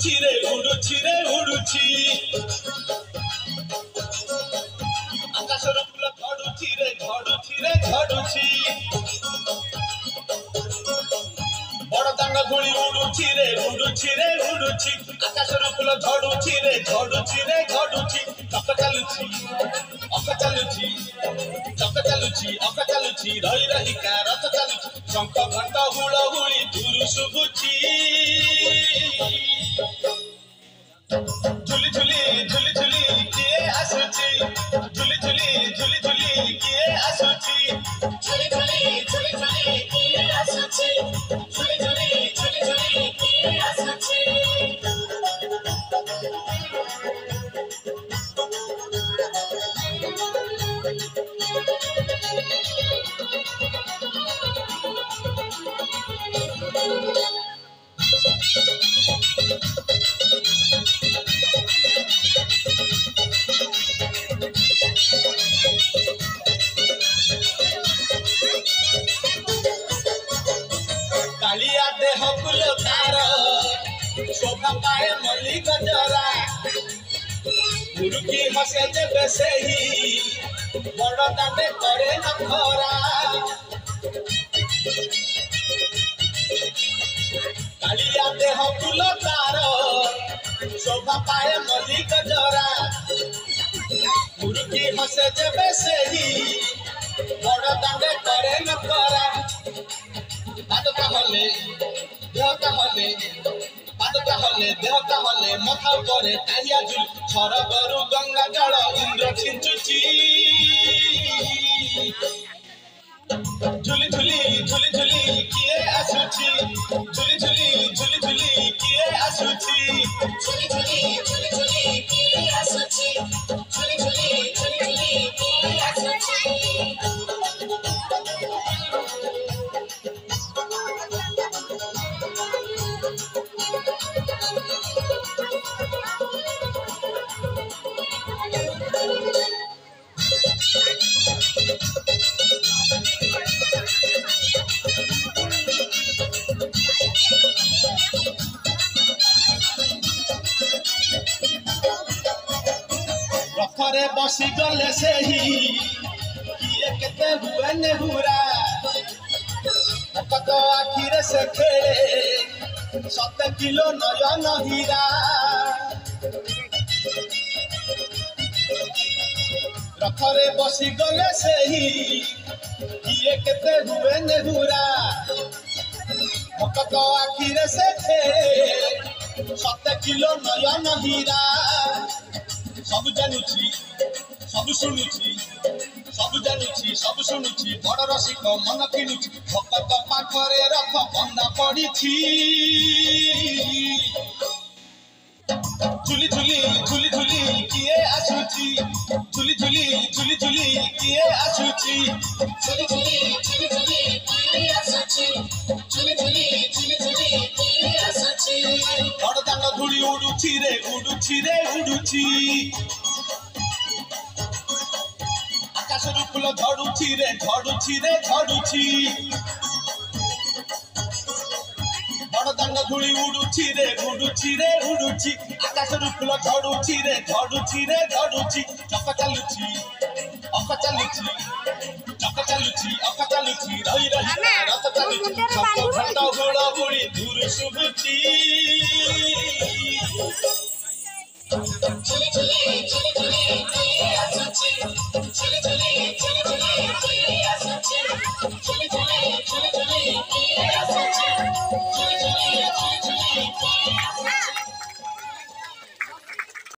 उड़ुची रे उड़ुची रे उड़ुची आकाशर फूल झड़ुची रे झड़ुची रे झड़ुची बड़ दांड धूली उड़ुची रे उड़ुची आकाशर फूल झड़ुची रे झड़ुची रे झड़ुची चक चालुची अक चालुची चक चालुची अक चालुची रही रही का रथ चालुची शंख घंट हुलहुली दूर शुभुची झुली झुली झुली झुली किए आसुची झुली झुली झुली झुली किए आसुची झुली झुली झुली झुली किए आसुची झुली झुली झुली झुली किए आसुची कालिया देह कुल तार शोभा पाए मल्ली गजरा मुरुकी हसे देवे सेही बड़ दांडे करे न खरा कालिया देह कुल तार शोभा पाए मल्ली गजरा मुरुकी हसे देवे सेही बड़ दांडे करे न खरा पादका हले देहका हले पादका हले देहका हले मथा करे तालिया झुल सरगरु गंगा जल इंद्र छिंचुची झुली झुली झुली झुली किए आसुची झुली झुली झुली झुली किए आसुची झुली झुली झुली झुली किए आसुची झुली झुली झुली झुली किए आसुची रथरे बसी गले सेही किए केते हुए नेहुरा कत आखिरे से खेले 7 किलो नयन हीरा रथरे बसी गले सेही किए केते हुए नेहुरा कत आखिरे से खेले 7 किलो नयन हीरा सब जानुची सब शुणुची सब जानुची सब शुणुची बड़ रसिक मन किणुची भक्त पाखरे रथ बंदा पड़िछि झुली झुली झुली झुली किए आसुची झुली झुली झुली झुली किए आसुची झुली झुली झुली झुली किए आसुची झुली झुली झुली झुली किए आसुची बड़ दांड धूली उड़ुची रे उड़ुची रे उड़ुची आकाशर फूल झड़ुची रे झड़ुची रे झड़ुची बड़ दांड धूली उड़ुची रे उड़ुची आकाशर फूल झड़ुची रे झड़ुची रे झड़ुची चक चालुची अक चालुची चक चालुची अक चालुची रही रही रथ चालुची शंख घंट हुलहुली दूर शुभुची झुली